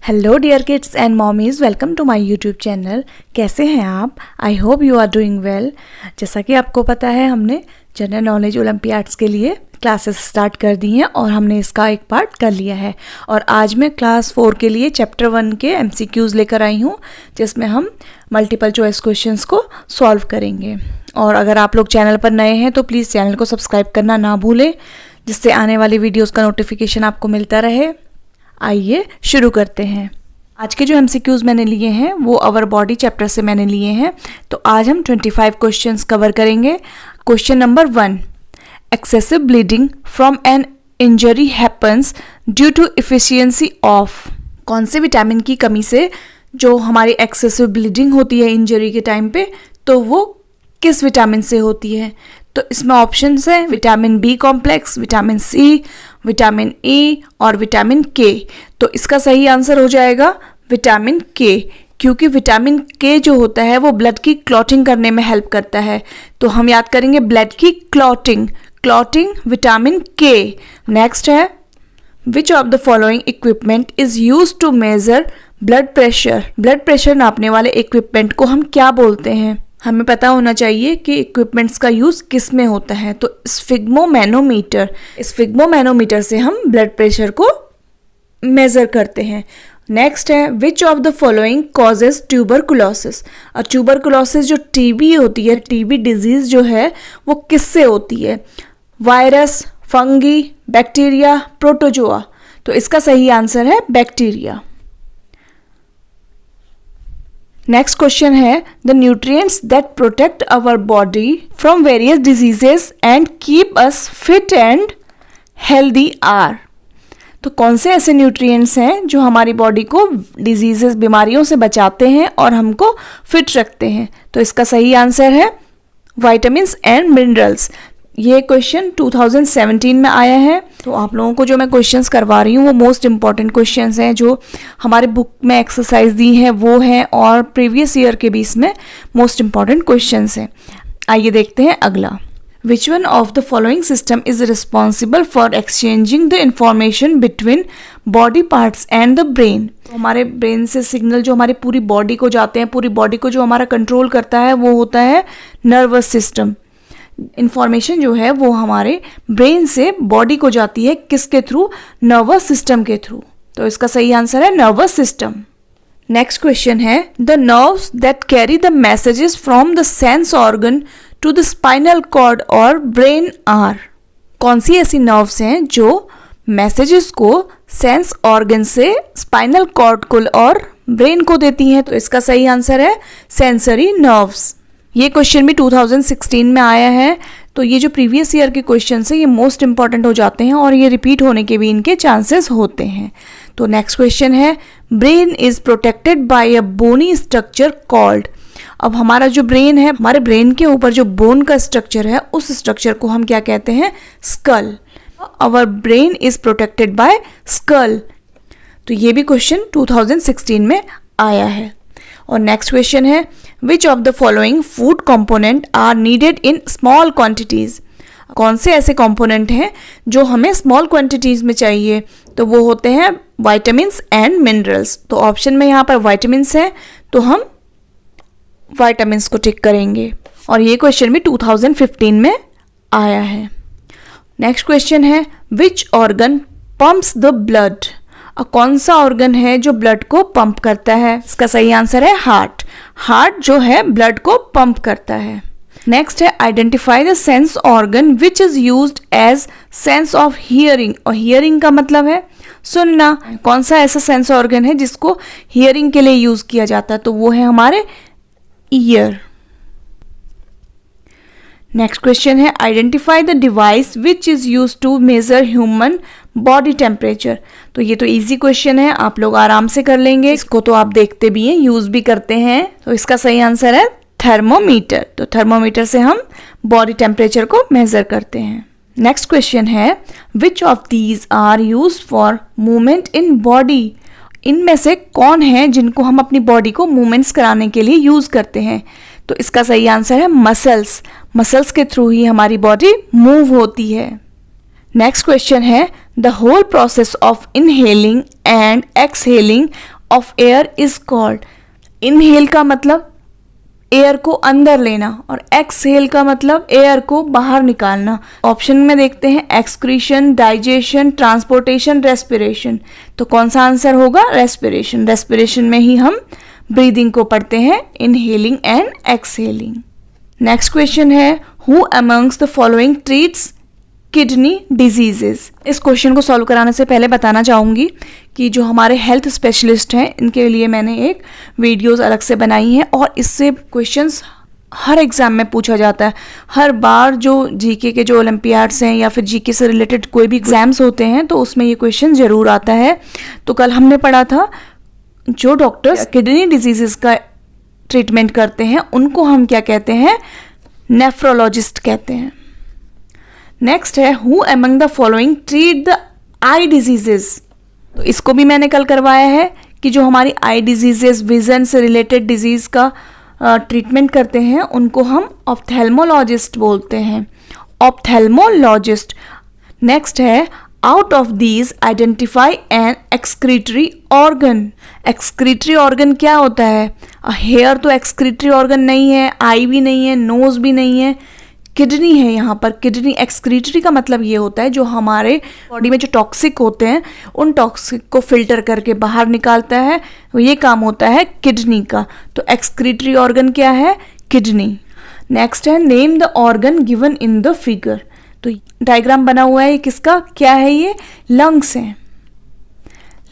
Hello dear kids and mommies, welcome to my YouTube channel. कैसे हैं आप? I hope you are doing well. जैसा कि आपको पता है, हमने जनरल नॉलेज ओलंपियाड्स के लिए क्लासेस स्टार्ट कर दी हैं और हमने इसका एक पार्ट कर लिया है। और आज मैं क्लास 4 के लिए चैप्टर 1 के MCQs लेकर आई हूँ, जिसमें हम मल्टीपल चॉइस क्वेश्चंस को सॉल्व करेंगे। और अगर आप लोग चैनल पर नए हैं तो प्लीज़ चैनल को सब्सक्राइब करना ना भूलें, जिससे आने वाली वीडियोज़ का नोटिफिकेशन आपको मिलता रहे। आइए शुरू करते हैं। आज के जो MCQs मैंने लिए हैं वो अवर बॉडी चैप्टर से मैंने लिए हैं। तो आज हम 25 क्वेश्चंस कवर करेंगे। Question number 1, excessive bleeding from an injury happens due to efficiency of. कौन से विटामिन की कमी से जो हमारी एक्सेसिव ब्लीडिंग होती है इंजरी के टाइम पे, तो वो किस विटामिन से होती है? तो इसमें ऑप्शंस हैं vitamin B complex, vitamin C, vitamin E और विटामिन के। तो इसका सही आंसर हो जाएगा विटामिन के, क्योंकि विटामिन के जो होता है वो ब्लड की क्लॉटिंग करने में हेल्प करता है। तो हम याद करेंगे ब्लड की क्लॉटिंग विटामिन के। नेक्स्ट है, which of the following equipment is use to measure blood pressure. Blood pressure नापने वाले इक्विपमेंट को हम क्या बोलते हैं? हमें पता होना चाहिए कि इक्विपमेंट्स का यूज़ किस में होता है। तो स्फिग्मोमैनोमीटर से हम ब्लड प्रेशर को मेज़र करते हैं। नेक्स्ट है, which of the following causes tuberculosis. और ट्यूबरकुलोसिस जो टीबी होती है, टीबी डिजीज़ जो है वो किससे होती है? Virus, fungi, bacteria, protozoa. तो इसका सही आंसर है बैक्टीरिया। नेक्स्ट क्वेश्चन है, the nutrients that protect our body from various diseases and keep us fit and healthy are. तो कौन से ऐसे न्यूट्रिएंट्स हैं जो हमारी बॉडी को डिजीजेस, बीमारियों से बचाते हैं और हमको फिट रखते हैं? तो इसका सही आंसर है विटामिन्स एंड मिनरल्स। ये क्वेश्चन 2017 में आया है। तो आप लोगों को जो मैं क्वेश्चंस करवा रही हूँ वो मोस्ट इंपॉर्टेंट क्वेश्चंस हैं, जो हमारे बुक में एक्सरसाइज दी है वो हैं, और प्रीवियस ईयर के भी इसमें मोस्ट इंपॉर्टेंट क्वेश्चंस हैं। आइए देखते हैं अगला। Which one of the following system is responsible for exchanging the information between body parts and the brain. हमारे ब्रेन से सिग्नल जो हमारी पूरी बॉडी को जाते हैं, पूरी बॉडी को जो हमारा कंट्रोल करता है वो होता है नर्वस सिस्टम। इंफॉर्मेशन जो है वो हमारे ब्रेन से बॉडी को जाती है, किसके थ्रू? नर्वस सिस्टम के थ्रू। तो इसका सही आंसर है नर्वस सिस्टम। नेक्स्ट क्वेश्चन है, the nerves that carry the messages from the sense organ to the spinal cord और ब्रेन आर। कौन सी ऐसी नर्व्स हैं जो मैसेजेस को सेंस ऑर्गन से स्पाइनल कॉर्ड को और ब्रेन को देती हैं? तो इसका सही आंसर है सेंसरी नर्व्स। ये क्वेश्चन भी 2016 में आया है। तो ये जो प्रीवियस ईयर के क्वेश्चन है ये मोस्ट इंपॉर्टेंट हो जाते हैं और ये रिपीट होने के भी इनके चांसेस होते हैं। तो नेक्स्ट क्वेश्चन है, brain is protected by a bony structure called. अब हमारा जो ब्रेन है, हमारे ब्रेन के ऊपर जो बोन का स्ट्रक्चर है, उस स्ट्रक्चर को हम क्या कहते हैं? Skull. Our brain is protected by skull. तो ये भी क्वेश्चन 2016 में आया है। और नेक्स्ट क्वेश्चन है, which of the following food component are needed in small quantities. कौन से ऐसे कंपोनेंट हैं जो हमें स्मॉल क्वांटिटीज में चाहिए? तो वो होते हैं विटामिन्स एंड मिनरल्स। तो ऑप्शन में यहाँ पर विटामिन्स है, तो हम विटामिन्स को टिक करेंगे। और ये क्वेश्चन भी 2015 में आया है। नेक्स्ट क्वेश्चन है, which organ pumps the blood. कौन सा ऑर्गन है जो ब्लड को पंप करता है? इसका सही आंसर है हार्ट। हार्ट जो है ब्लड को पंप करता है। नेक्स्ट है, identify the sense organ which is used as sense of hearing. और हियरिंग का मतलब है सुनना। कौन सा ऐसा सेंस ऑर्गन है जिसको हियरिंग के लिए यूज किया जाता है? तो वो है हमारे ईयर। नेक्स्ट क्वेश्चन है, identify the device which is use to measure human body temperature. तो ये तो इजी क्वेश्चन है, आप लोग आराम से कर लेंगे। इसको तो आप देखते भी हैं, यूज भी करते हैं। तो इसका सही आंसर है थर्मोमीटर। तो थर्मोमीटर से हम बॉडी टेम्परेचर को मेजर करते हैं। नेक्स्ट क्वेश्चन है, which of these are use for movement in body. इनमें से कौन है जिनको हम अपनी बॉडी को मूवमेंट्स कराने के लिए यूज करते हैं? तो इसका सही आंसर है मसल्स। मसल्स के थ्रू ही हमारी बॉडी मूव होती है। नेक्स्ट क्वेश्चन है, the whole process of inhaling and exhaling of air is called. Inhale का मतलब एयर को अंदर लेना और एक्सहेल का मतलब एयर को बाहर निकालना। ऑप्शन में देखते हैं एक्सक्रीशन, डाइजेशन, ट्रांसपोर्टेशन, रेस्पिरेशन। तो कौन सा आंसर होगा? रेस्पिरेशन। रेस्पिरेशन में ही हम ब्रीदिंग को पढ़ते हैं, inhaling and exhaling. Next question है who amongst the following treats kidney diseases. इस क्वेश्चन को सॉल्व कराने से पहले बताना चाहूँगी कि जो हमारे हेल्थ स्पेशलिस्ट हैं इनके लिए मैंने एक वीडियोस अलग से बनाई हैं और इससे क्वेश्चंस हर एग्ज़ाम में पूछा जाता है। हर बार जो जीके के जो ओलंपियाड्स हैं या फिर जीके से रिलेटेड कोई भी एग्ज़ाम्स होते हैं तो उसमें ये क्वेश्चन ज़रूर आता है। तो कल हमने पढ़ा था जो डॉक्टर्स किडनी डिजीजेस का ट्रीटमेंट करते हैं उनको हम क्या कहते हैं? नेफ्रोलॉजिस्ट कहते हैं। नेक्स्ट है who among the following treat the I diseases. तो इसको भी मैंने कल करवाया है कि जो हमारी आई डिजीजेस, विजन से रिलेटेड डिजीज का ट्रीटमेंट करते हैं उनको हम ऑप्थेल्मोलॉजिस्ट बोलते हैं, ऑप्थेल्मोलॉजिस्ट। नेक्स्ट है out of these identify N excretory organ. Excretory organ क्या होता है? हेयर तो एक्सक्रीटरी ऑर्गन नहीं है, आई भी नहीं है, नोज भी नहीं है, किडनी है यहाँ पर। किडनी एक्सक्रीटरी का मतलब ये होता है जो हमारे बॉडी में जो टॉक्सिक होते हैं उन टॉक्सिक को फिल्टर करके बाहर निकालता है, ये काम होता है किडनी का। तो एक्सक्रीटरी ऑर्गन क्या है? किडनी। नेक्स्ट है name the organ given in the figure. तो डायग्राम बना हुआ है, किसका क्या है? ये लंग्स हैं।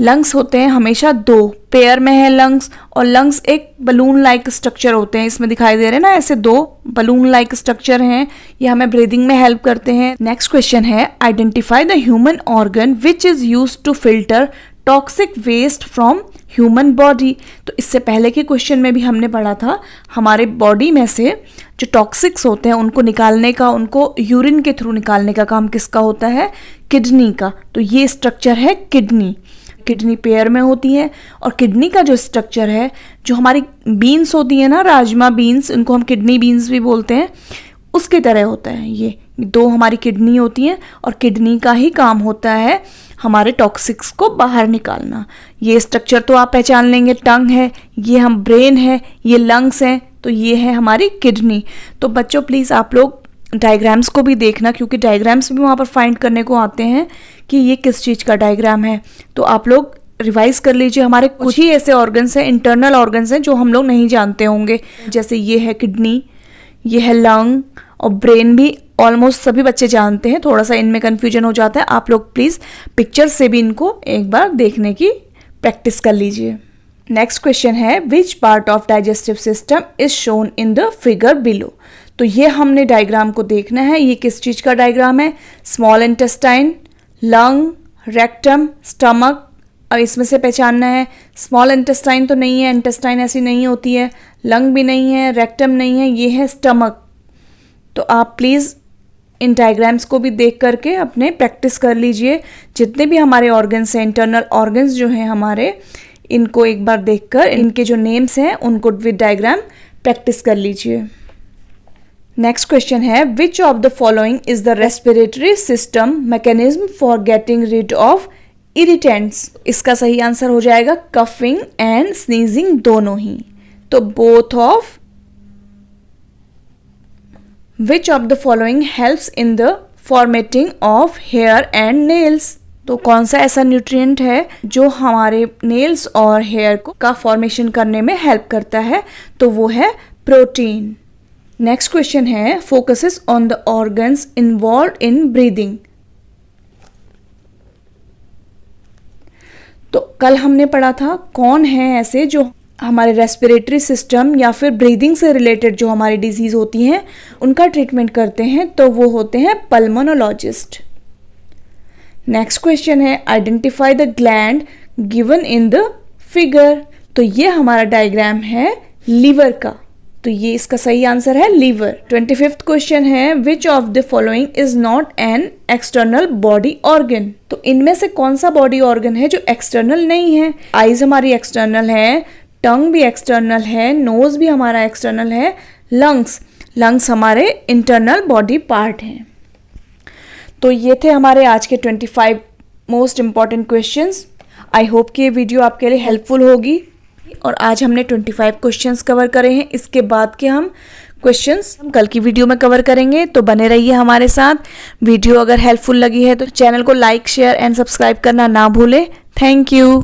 लंग्स होते हैं हमेशा दो पेयर में है लंग्स, और लंग्स एक बलून लाइक स्ट्रक्चर होते हैं। इसमें दिखाई दे रहे हैं ना, ऐसे दो बलून लाइक स्ट्रक्चर हैं, ये हमें ब्रीदिंग में हेल्प करते हैं। नेक्स्ट क्वेश्चन है identify the human organ which is used to filter toxic waste from human body. तो इससे पहले के क्वेश्चन में भी हमने पढ़ा था हमारे बॉडी में से जो टॉक्सिक्स होते हैं उनको निकालने का, उनको यूरिन के थ्रू निकालने का काम किसका होता है? किडनी का। तो ये स्ट्रक्चर है किडनी। किडनी पेयर में होती है और किडनी का जो स्ट्रक्चर है, जो हमारी बीन्स होती है ना, राजमा बीन्स, उनको हम किडनी बीन्स भी बोलते हैं, उसके तरह होता है। ये दो हमारी किडनी होती हैं और किडनी का ही काम होता है हमारे टॉक्सिक्स को बाहर निकालना। ये स्ट्रक्चर तो आप पहचान लेंगे, टंग है, ये हम ब्रेन है, ये लंग्स हैं, तो ये है हमारी किडनी। तो बच्चों प्लीज़ आप लोग डायग्राम्स को भी देखना, क्योंकि डायग्राम्स भी वहाँ पर फाइंड करने को आते हैं कि ये किस चीज़ का डायग्राम है। तो आप लोग रिवाइज कर लीजिए। हमारे कुछ ही ऐसे ऑर्गन्स हैं, इंटरनल ऑर्गन्स हैं, जो हम लोग नहीं जानते होंगे। जैसे ये है किडनी, ये है लंग, और ब्रेन भी ऑलमोस्ट सभी बच्चे जानते हैं, थोड़ा सा इनमें कन्फ्यूजन हो जाता है। आप लोग प्लीज़ पिक्चर से भी इनको एक बार देखने की प्रैक्टिस कर लीजिए। नेक्स्ट क्वेश्चन है which part of digestive system is shown in the figure below. तो ये हमने डायग्राम को देखना है, ये किस चीज़ का डायग्राम है? Small intestine, lung, rectum, stomach. अब इसमें से पहचानना है, स्मॉल इंटेस्टाइन तो नहीं है, इंटेस्टाइन ऐसी नहीं होती है, लंग भी नहीं है, रेक्टम नहीं है, ये है स्टमक। तो आप प्लीज़ इन डायग्राम्स को भी देख करके अपने प्रैक्टिस कर लीजिए। जितने भी हमारे ऑर्गन्स हैं, इंटरनल ऑर्गन्स जो हैं हमारे, इनको एक बार देखकर इनके जो नेम्स हैं उनको विद डायग्राम प्रैक्टिस कर लीजिए। नेक्स्ट क्वेश्चन है which of the following is the respiratory system mechanism for getting rid of irritants. इसका सही आंसर हो जाएगा कफिंग एंड स्नीजिंग, दोनों ही। तो both of. Which of the following helps in the formatting of hair and nails. तो कौन सा ऐसा न्यूट्रिएंट है जो हमारे नेल्स और हेयर को का फॉर्मेशन करने में हेल्प करता है? तो वो है प्रोटीन। नेक्स्ट क्वेश्चन है focuses on the organs involve in breathing. तो कल हमने पढ़ा था कौन है ऐसे जो हमारे रेस्पिरेटरी सिस्टम या फिर ब्रीदिंग से रिलेटेड जो हमारी डिजीज होती हैं उनका ट्रीटमेंट करते हैं, तो वो होते हैं पल्मोनोलॉजिस्ट। नेक्स्ट क्वेश्चन है identify the gland given in the figure. तो ये हमारा डायग्राम है लीवर का, तो ये इसका सही आंसर है लीवर। 25th क्वेश्चन है which of the following is not an external body organ. तो इनमें से कौन सा बॉडी ऑर्गन है जो एक्सटर्नल नहीं है? आईज हमारी एक्सटर्नल है, टंग भी एक्सटर्नल है, नोज भी हमारा एक्सटर्नल है, लंग्स हमारे इंटरनल बॉडी पार्ट हैं। तो ये थे हमारे आज के 25 most important questions. I hope कि ये वीडियो आपके लिए हेल्पफुल होगी। और आज हमने 25 क्वेश्चंस कवर करे हैं। इसके बाद के हम क्वेश्चंस हम कल की वीडियो में कवर करेंगे, तो बने रहिए हमारे साथ। वीडियो अगर हेल्पफुल लगी है तो चैनल को लाइक, शेयर एंड सब्सक्राइब करना ना भूलें। Thank you.